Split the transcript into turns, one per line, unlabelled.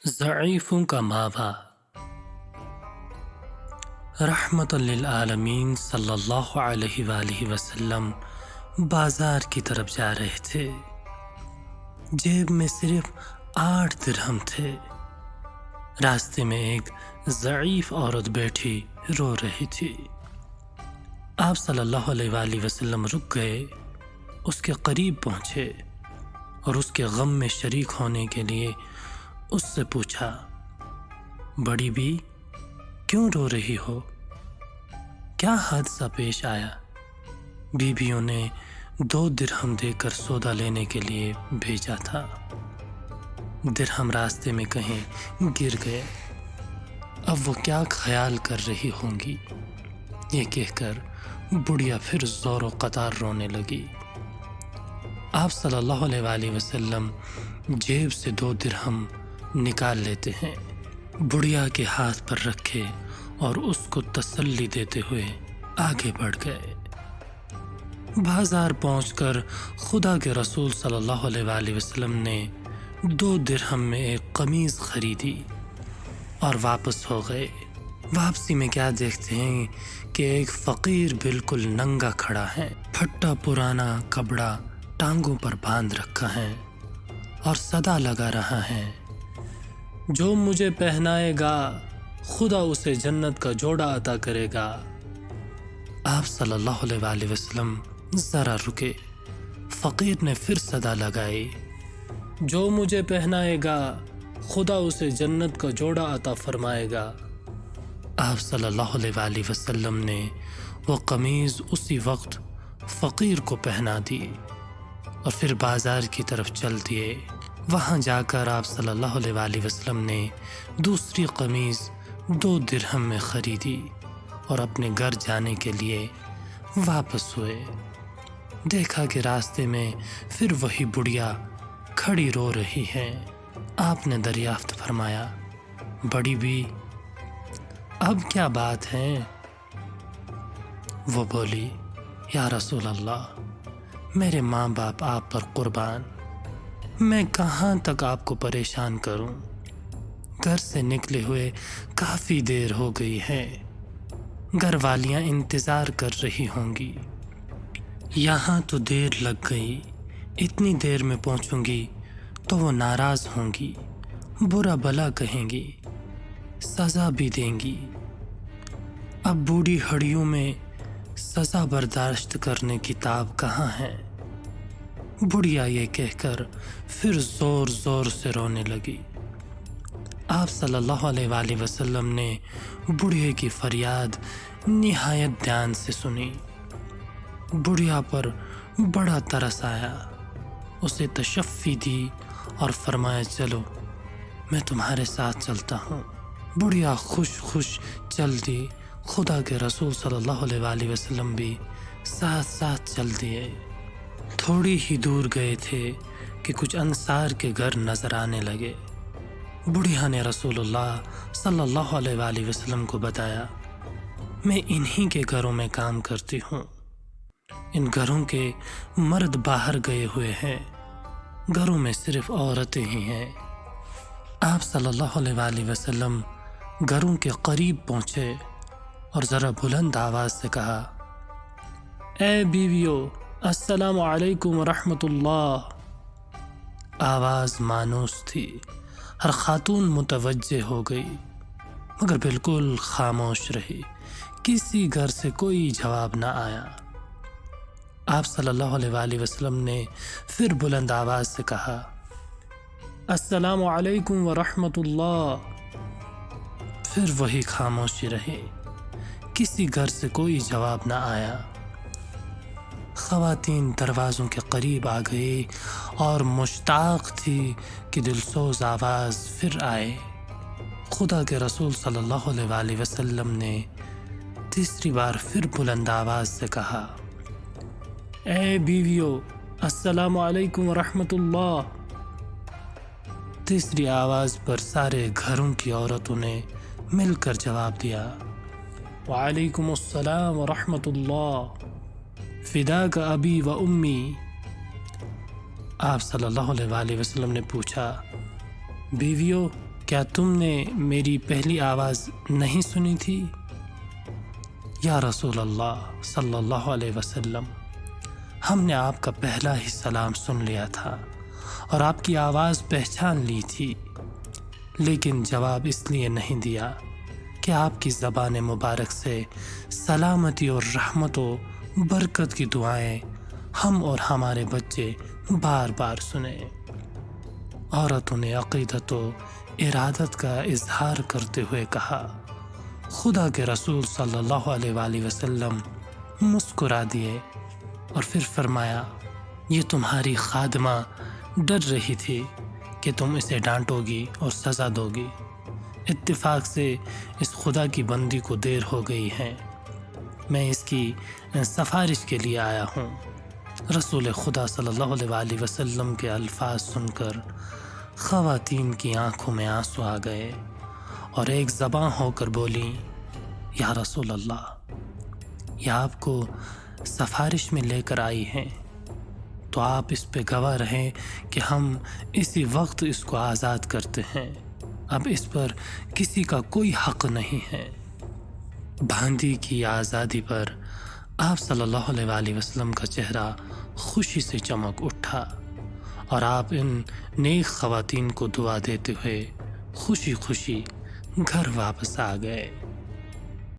ضعیفوں کا ماوا رحمت للعالمین صلی اللہ علیہ وآلہ وسلم بازار کی طرف جا رہے تھے۔ جیب میں صرف 8 درہم تھے۔ راستے میں ایک ضعیف عورت بیٹھی رو رہی تھی۔ آپ صلی اللہ علیہ وآلہ وسلم رک گئے، اس کے قریب پہنچے اور اس کے غم میں شریک ہونے کے لیے اس سے پوچھا، بڑی بی کیوں رو رہی ہو؟ کیا حادثہ پیش آیا؟ بیویوں نے 2 درہم دے کر سودا لینے کے لیے بھیجا تھا۔ درہم راستے میں کہیں گر گئے۔ اب وہ کیا خیال کر رہی ہوں گی؟ یہ کہہ کر بڑھیا پھر زور و قطار رونے لگی۔ آپ صلی اللہ علیہ وآلہ وسلم جیب سے 2 درہم نکال لیتے ہیں، بڑھیا کے ہاتھ پر رکھے اور اس کو تسلی دیتے ہوئے آگے بڑھ گئے۔ بازار پہنچ کر خدا کے رسول صلی اللہ علیہ وآلہ وسلم نے 2 درہم میں ایک قمیض خریدی اور واپس ہو گئے۔ واپسی میں کیا دیکھتے ہیں کہ ایک فقیر بالکل ننگا کھڑا ہے، پھٹا پرانا کپڑا ٹانگوں پر باندھ رکھا ہے اور صدا لگا رہا ہے، جو مجھے پہنائے گا خدا اسے جنت کا جوڑا عطا کرے گا۔ آپ صلی اللہ علیہ وآلہ وسلم ذرا رکے۔ فقیر نے پھر صدا لگائی، جو مجھے پہنائے گا خدا اسے جنت کا جوڑا عطا فرمائے گا۔ آپ صلی اللہ علیہ وآلہ وسلم نے وہ قمیض اسی وقت فقیر کو پہنا دی اور پھر بازار کی طرف چل دیے۔ وہاں جا کر آپ صلی اللہ علیہ وآلہ وسلم نے دوسری قمیض 2 درہم میں خریدی اور اپنے گھر جانے کے لیے واپس ہوئے۔ دیکھا کہ راستے میں پھر وہی بڑھیا کھڑی رو رہی ہے۔ آپ نے دریافت فرمایا، بڑی بی اب کیا بات ہے؟ وہ بولی، یا رسول اللہ، میرے ماں باپ آپ پر قربان، میں کہاں تک آپ کو پریشان کروں؟ گھر سے نکلے ہوئے کافی دیر ہو گئی ہے، گھر والیاں انتظار کر رہی ہوں گی، یہاں تو دیر لگ گئی، اتنی دیر میں پہنچوں گی تو وہ ناراض ہوں گی، برا بھلا کہیں گی، سزا بھی دیں گی۔ اب بوڑھی ہڑیوں میں سزا برداشت کرنے کی تاب کہاں ہے؟ بڑھیا یہ کہہ کر پھر زور زور سے رونے لگی۔ آپ صلی اللہ علیہ وآلہ وسلم نے بڑھے کی فریاد نہایت دھیان سے سنی۔ بڑھیا پر بڑا ترس آیا، اسے تشفی دی اور فرمایا، چلو میں تمہارے ساتھ چلتا ہوں۔ بڑھیا خوش خوش چل دی۔ خدا کے رسول صلی اللہ علیہ وآلہ وسلم بھی ساتھ ساتھ چل دیے۔ تھوڑی ہی دور گئے تھے کہ کچھ انصار کے گھر نظر آنے لگے۔ بڑھیا نے رسول اللہ صلی اللہ علیہ وآلہ وسلم کو بتایا، میں انہی کے گھروں میں کام کرتی ہوں، ان گھروں کے مرد باہر گئے ہوئے ہیں، گھروں میں صرف عورتیں ہی ہیں۔ آپ صلی اللہ علیہ وآلہ وسلم گھروں کے قریب پہنچے اور ذرا بلند آواز سے کہا، اے بیویو، السلام علیکم ورحمۃ اللہ۔ آواز مانوس تھی، ہر خاتون متوجہ ہو گئی، مگر بالکل خاموش رہی، کسی گھر سے کوئی جواب نہ آیا۔ آپ صلی اللہ علیہ وآلہ وسلم نے پھر بلند آواز سے کہا، السلام علیکم ورحمۃ اللہ۔ پھر وہی خاموشی رہی، کسی گھر سے کوئی جواب نہ آیا۔ خواتین دروازوں کے قریب آ گئی اور مشتاق تھی کہ دلسوز آواز پھر آئے۔ خدا کے رسول صلی اللہ علیہ وآلہ وسلم نے تیسری بار پھر بلند آواز سے کہا، اے بیویو، السلام علیکم ورحمۃ اللہ۔ تیسری آواز پر سارے گھروں کی عورتوں نے مل کر جواب دیا، وعلیکم السلام ورحمۃ اللہ، فداک ابی و امی۔ آپ صلی اللہ علیہ وآلہ وسلم نے پوچھا، بیویو کیا تم نے میری پہلی آواز نہیں سنی تھی؟ یا رسول اللہ صلی اللہ علیہ وسلم، ہم نے آپ کا پہلا ہی سلام سن لیا تھا اور آپ کی آواز پہچان لی تھی، لیکن جواب اس لیے نہیں دیا کہ آپ کی زبان مبارک سے سلامتی اور رحمت و برکت کی دعائیں ہم اور ہمارے بچے بار بار سنیں۔ عورتوں نے عقیدت و ارادت کا اظہار کرتے ہوئے کہا۔ خدا کے رسول صلی اللہ علیہ وآلہ وسلم مسکرا دیے اور پھر فرمایا، یہ تمہاری خادمہ ڈر رہی تھی کہ تم اسے ڈانٹو گی اور سزا دو گی۔ اتفاق سے اس خدا کی بندی کو دیر ہو گئی ہے، میں اس کی سفارش کے لیے آیا ہوں۔ رسول خدا صلی اللہ علیہ وآلہ وسلم کے الفاظ سن کر خواتین کی آنکھوں میں آنسو آ گئے اور ایک زباں ہو کر بولی، یا رسول اللہ، یہ آپ کو سفارش میں لے کر آئی ہیں، تو آپ اس پہ گواہ رہیں کہ ہم اسی وقت اس کو آزاد کرتے ہیں، اب اس پر کسی کا کوئی حق نہیں ہے۔ باندی کی آزادی پر آپ صلی اللہ علیہ وآلہ وسلم کا چہرہ خوشی سے چمک اٹھا اور آپ ان نیک خواتین کو دعا دیتے ہوئے خوشی خوشی گھر واپس آ گئے۔